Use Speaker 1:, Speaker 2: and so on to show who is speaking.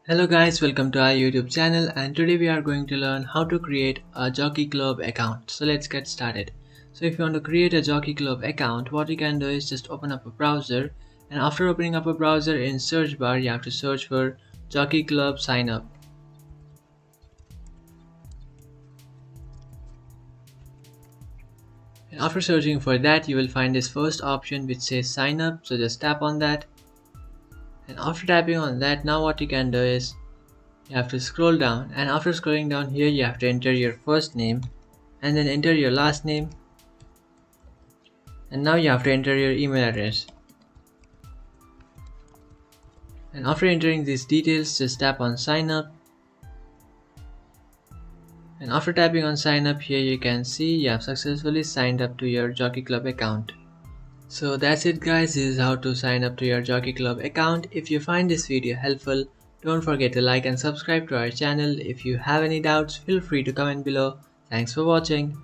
Speaker 1: Hello guys, welcome to our YouTube channel, and today we are going to learn how to create a Jockey Club account. So let's get started. So if you want to create a Jockey Club account, what you can do is just open up a browser, and after opening up a browser, in search bar you have to search for Jockey Club sign up. And after searching for that, you will find this first option which says sign up, so just tap on that. And after tapping on that, now what you can do is you have to scroll down, and after scrolling down here you have to enter your first name and then enter your last name, and now you have to enter your email address. And after entering these details, just tap on sign up. And after tapping on sign up, here you can see you have successfully signed up to your Jockey Club account. So that's it guys, this is how to sign up to your Jockey Club account. If you find this video helpful, don't forget to like and subscribe to our channel. If you have any doubts, feel free to comment below. Thanks for watching.